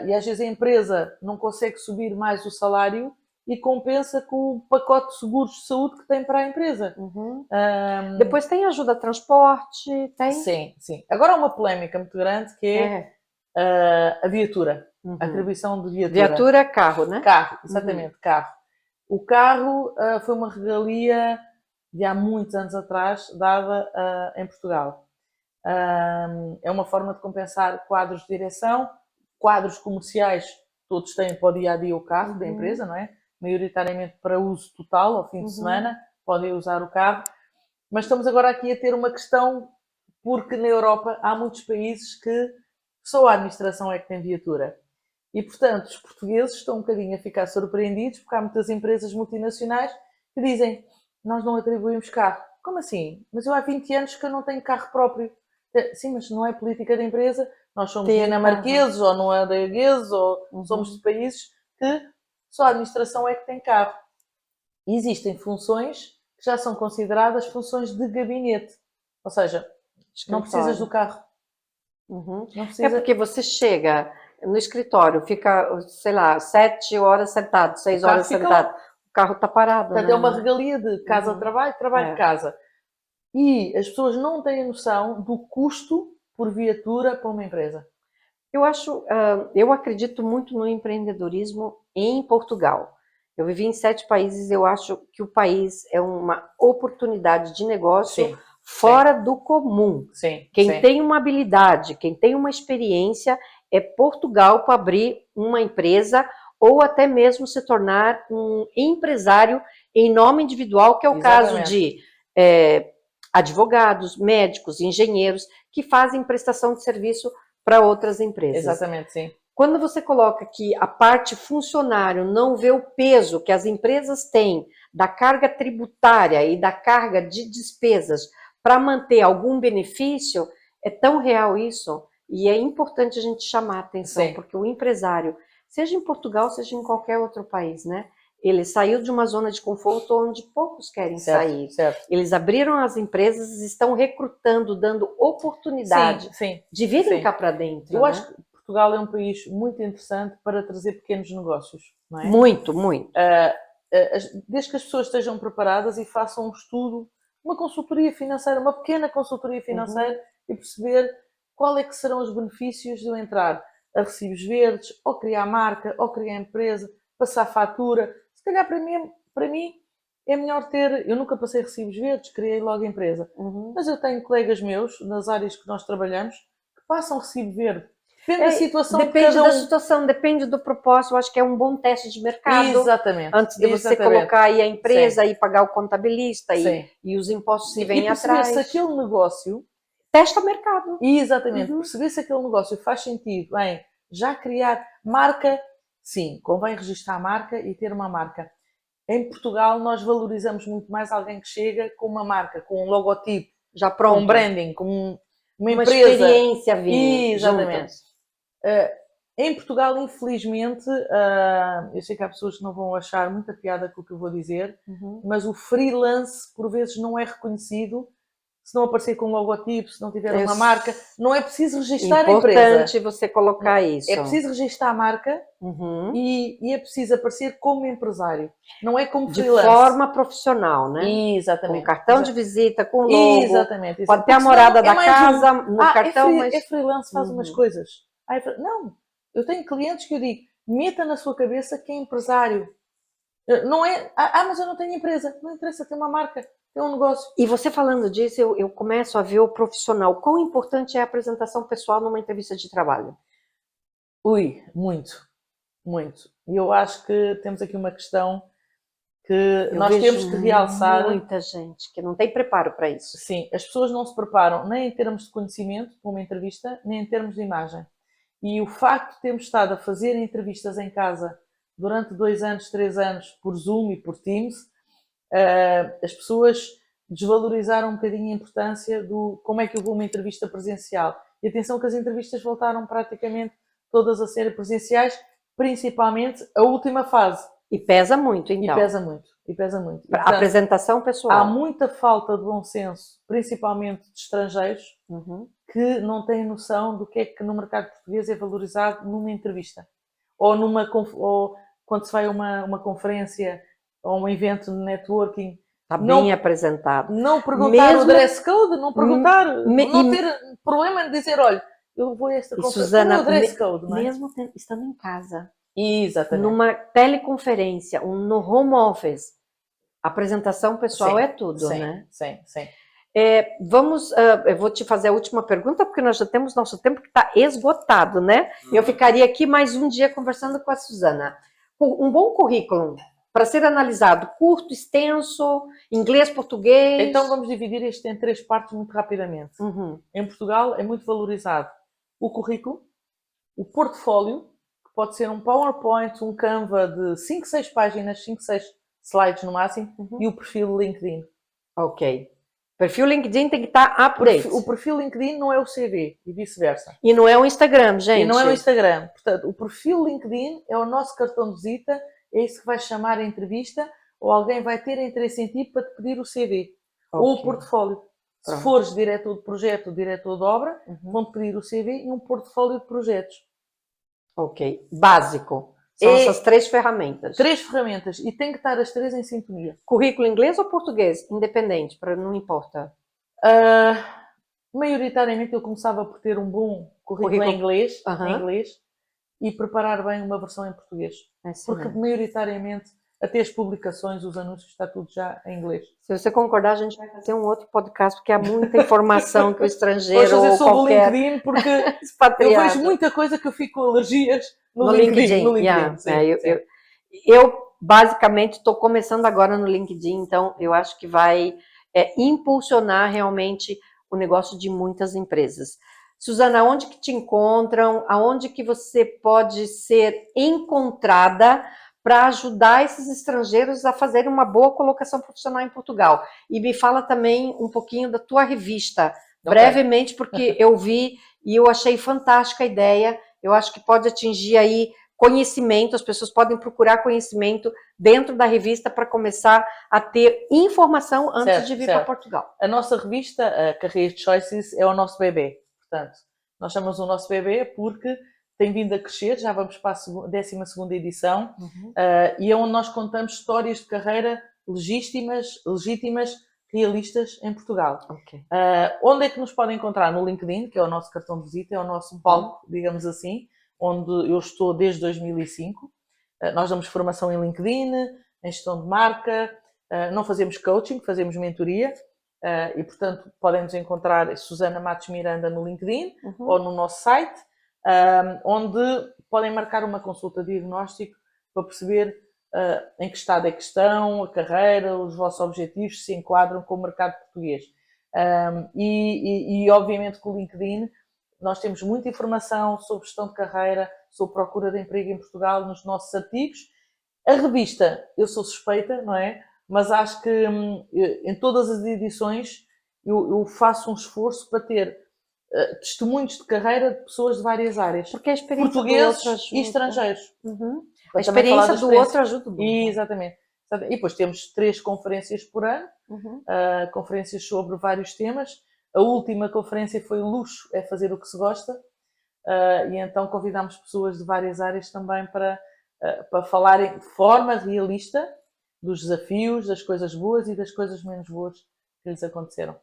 e às vezes a empresa não consegue subir mais o salário e compensa com o pacote de seguros de saúde que tem para a empresa. Depois tem ajuda a transporte, tem? Sim. Agora há uma polémica muito grande que é a viatura, a atribuição de viatura. Viatura é carro, né? Carro, exatamente, carro. O carro foi uma regalia de há muitos anos atrás dada em Portugal. É uma forma de compensar quadros de direção, quadros comerciais, todos têm para o dia-a-dia o carro da empresa, não é? Maioritariamente para uso total, ao fim de semana, podem usar o carro. Mas estamos agora aqui a ter uma questão, porque na Europa há muitos países que só a administração é que tem viatura. E, portanto, os portugueses estão um bocadinho a ficar surpreendidos, porque há muitas empresas multinacionais que dizem, nós não atribuímos carro. Como assim? Mas eu há 20 anos que eu não tenho carro próprio. Sim, mas não é política da empresa. Nós somos dinamarqueses, ou noruegueses, ou somos de países que só a administração é que tem carro. E existem funções que já são consideradas funções de gabinete. Ou seja, não precisas do carro. Não precisa... É porque você chega no escritório, fica, sei lá, 7 horas sentado, 6 horas sentado. O carro está parado. Portanto, é uma regalia de casa-trabalho, trabalho-casa. E as pessoas não têm noção do custo por viatura para uma empresa. Eu acredito muito no empreendedorismo em Portugal. Eu vivi em 7 países, eu acho que o país é uma oportunidade de negócio fora do comum. Quem tem uma habilidade, quem tem uma experiência, é Portugal para abrir uma empresa ou até mesmo se tornar um empresário em nome individual, que é o caso Exatamente. de advogados, médicos, engenheiros, que fazem prestação de serviço para outras empresas. Exatamente, sim. Quando você coloca que a parte funcionário não vê o peso que as empresas têm da carga tributária e da carga de despesas para manter algum benefício, é tão real isso, e é importante a gente chamar a atenção, Sim. porque o empresário, seja em Portugal, seja em qualquer outro país, né? Ele saiu de uma zona de conforto onde poucos querem sair. Certo. Eles abriram as empresas e estão recrutando, dando oportunidade de virem cá para dentro. Eu acho que Portugal é um país muito interessante para trazer pequenos negócios, não é? Muito, muito. Desde que as pessoas estejam preparadas e façam um estudo, uma consultoria financeira, uma pequena consultoria financeira, e perceber qual é que serão os benefícios de eu entrar a recibos verdes, ou criar marca, ou criar empresa, passar fatura. Se calhar para mim é melhor ter... Eu nunca passei recibos verdes, criei logo a empresa. Mas eu tenho colegas meus, nas áreas que nós trabalhamos, que passam recibo verde. Depende da situação de cada um. Depende da situação, depende do propósito. Eu acho que é um bom teste de mercado. Exatamente. Antes de você colocar aí a empresa e pagar o contabilista e os impostos que vêm atrás. E perceber se aquele negócio... Testa o mercado. Exatamente. Perceber se aquele negócio faz sentido em já criar marca. Sim, convém registrar a marca e ter uma marca. Em Portugal, nós valorizamos muito mais alguém que chega com uma marca, com um logotipo, já pronto, com um branding, com uma empresa. Uma experiência vindo. Exatamente. Em Portugal, infelizmente, eu sei que há pessoas que não vão achar muita piada com o que eu vou dizer, mas o freelance, por vezes, não é reconhecido. Se não aparecer com um logotipo, se não tiver uma marca, não é preciso registrar a empresa. É importante você colocar isso. É preciso registrar a marca e é preciso aparecer como empresário, não é como freelance. De forma profissional, né? Exatamente. Com cartão de visita, com logo. Exatamente. Pode ter a morada da casa no cartão, mas... É freelance, faz umas coisas. Não, eu tenho clientes que eu digo, meta na sua cabeça que é empresário. Não é, mas eu não tenho empresa. Não interessa, tem uma marca. É um negócio. E você falando disso, eu começo a ver o profissional. Quão importante é a apresentação pessoal numa entrevista de trabalho? Muito. Muito. E eu acho que temos aqui uma questão que nós temos que realçar. Muita gente que não tem preparo para isso. Sim, as pessoas não se preparam nem em termos de conhecimento para uma entrevista, nem em termos de imagem. E o facto de termos estado a fazer entrevistas em casa durante 2 anos, 3 anos, por Zoom e por Teams, as pessoas desvalorizaram um bocadinho a importância do como é que eu vou a uma entrevista presencial. E atenção que as entrevistas voltaram praticamente todas a ser presenciais, principalmente a última fase. E pesa muito, então. E pesa muito. E, portanto, a apresentação pessoal. Há muita falta de bom senso, principalmente de estrangeiros, que não têm noção do que é que no mercado português é valorizado numa entrevista. Ou quando se vai a uma conferência ou um evento de networking. Está bem apresentado. Não perguntar o dress code, não perguntar, não ter problema em dizer, olha, eu vou a esta conferência, Susana, o dress code, não é? Mesmo estando em casa. Exatamente. Numa teleconferência, no home office, a apresentação pessoal é tudo, né? Sim. Eu vou te fazer a última pergunta, porque nós já temos nosso tempo que está esgotado, né? Eu ficaria aqui mais um dia conversando com a Susana. Um bom currículo para ser analisado, curto, extenso, inglês, português... Então vamos dividir isto em 3 partes muito rapidamente. Em Portugal é muito valorizado o currículo, o portfólio, que pode ser um PowerPoint, um Canva de 5, 6 páginas, 5, 6 slides no máximo, e o perfil LinkedIn. Ok. Perfil LinkedIn tem que estar update. O perfil LinkedIn não é o CV e vice-versa. E não é o Instagram, gente. E não é o Instagram. Portanto, o perfil LinkedIn é o nosso cartão de visita, é isso que vai chamar a entrevista, ou alguém vai ter interesse em ti para te pedir o CV. Ou o portfólio. Se fores diretor de projeto ou diretor de obra, vão-te pedir o CV e um portfólio de projetos. Ok. Básico. São essas 3 ferramentas. 3 ferramentas. E tem que estar as 3 em sintonia. Currículo inglês ou português? Independente, não importa. Maioritariamente eu começava por ter um bom currículo em inglês, e preparar bem uma versão em português. Porque maioritariamente, até as publicações, os anúncios, está tudo já em inglês. Se você concordar, a gente vai fazer um outro podcast, porque há muita informação que o estrangeiro ou sobre qualquer... o LinkedIn, porque eu vejo muita coisa que eu fico com alergias no LinkedIn. Eu basicamente estou começando agora no LinkedIn, então eu acho que vai impulsionar realmente o negócio de muitas empresas. Suzana, onde que te encontram? Aonde que você pode ser encontrada para ajudar esses estrangeiros a fazerem uma boa colocação profissional em Portugal? E me fala também um pouquinho da tua revista, brevemente, porque eu vi e eu achei fantástica a ideia. Eu acho que pode atingir aí conhecimento, as pessoas podem procurar conhecimento dentro da revista para começar a ter informação antes de vir para Portugal. A nossa revista, a Career Choices, é o nosso bebê. Portanto, nós chamamos o nosso bebê porque tem vindo a crescer, já vamos para a 12ª edição, e é onde nós contamos histórias de carreira legítimas, realistas em Portugal. Okay. Onde é que nos podem encontrar? No LinkedIn, que é o nosso cartão de visita, é o nosso palco, digamos assim, onde eu estou desde 2005. Nós damos formação em LinkedIn, em gestão de marca, não fazemos coaching, fazemos mentoria, e portanto podem nos encontrar Susana Matos Miranda no LinkedIn ou no nosso site, onde podem marcar uma consulta de diagnóstico para perceber em que estado é que estão, a carreira, os vossos objetivos se enquadram com o mercado português. E obviamente com o LinkedIn nós temos muita informação sobre gestão de carreira, sobre procura de emprego em Portugal nos nossos artigos. A revista, eu sou suspeita, não é? Mas acho que em todas as edições eu faço um esforço para ter testemunhos de carreira de pessoas de várias áreas. Porque a experiência portugueses do outro ajuda. E estrangeiros. A experiência do outro ajuda muito. Exatamente. E depois temos 3 conferências por ano, conferências sobre vários temas. A última conferência foi Luxo é fazer o que se gosta, e então convidámos pessoas de várias áreas também para falarem de forma realista dos desafios, das coisas boas e das coisas menos boas que lhes aconteceram.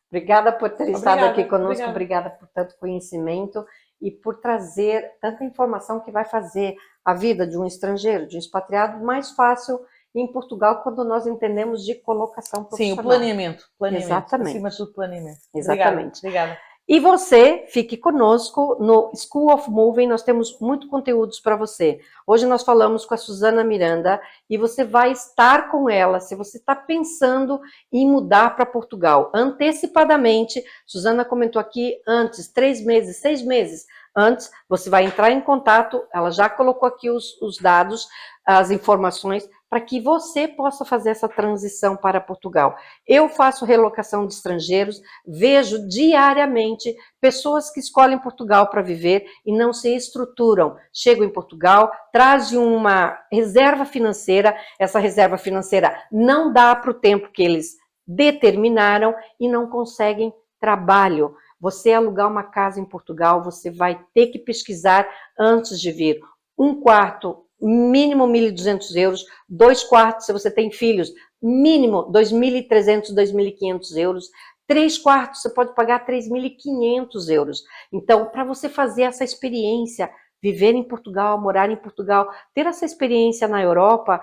Obrigada por ter estado aqui conosco, obrigada por tanto conhecimento e por trazer tanta informação que vai fazer a vida de um estrangeiro, de um expatriado, mais fácil em Portugal, quando nós entendemos de colocação profissional. Sim, o planeamento. Exatamente. Acima de tudo, planeamento. Exatamente. Obrigada. E você, fique conosco no School of Moving, nós temos muito conteúdos para você. Hoje nós falamos com a Suzana Miranda e você vai estar com ela, se você está pensando em mudar para Portugal, antecipadamente. Suzana comentou aqui antes, 3 meses, 6 meses antes, você vai entrar em contato, ela já colocou aqui os dados, as informações, para que você possa fazer essa transição para Portugal. Eu faço relocação de estrangeiros, vejo diariamente pessoas que escolhem Portugal para viver e não se estruturam. Chegam em Portugal, trazem uma reserva financeira, essa reserva financeira não dá para o tempo que eles determinaram e não conseguem trabalho. Você alugar uma casa em Portugal, você vai ter que pesquisar antes de vir. 1 quarto, mínimo 1.200 euros, 2 quartos, se você tem filhos, mínimo 2.300, 2.500 euros, 3 quartos, você pode pagar 3.500 euros. Então, para você fazer essa experiência, viver em Portugal, morar em Portugal, ter essa experiência na Europa,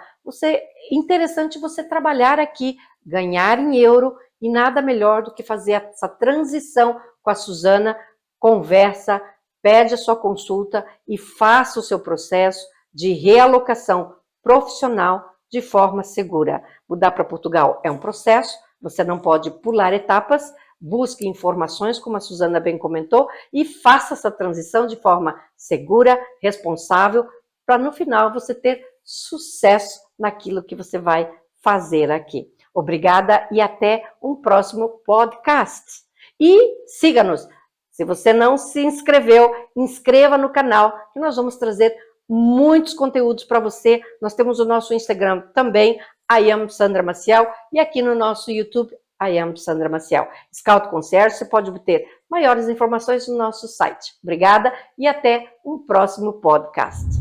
interessante você trabalhar aqui, ganhar em euro, e nada melhor do que fazer essa transição com a Suzana, conversa, pede a sua consulta e faça o seu processo de realocação profissional de forma segura. Mudar para Portugal é um processo, você não pode pular etapas, busque informações, como a Suzana bem comentou, e faça essa transição de forma segura, responsável, para no final você ter sucesso naquilo que você vai fazer aqui. Obrigada e até um próximo podcast. E siga-nos. Se você não se inscreveu, inscreva no canal, que nós vamos trazer muitos conteúdos para você. Nós temos o nosso Instagram também, I am Sandra Maciel, e aqui no nosso YouTube, I am Sandra Maciel. Scout Concierge, você pode obter maiores informações no nosso site. Obrigada e até um próximo podcast.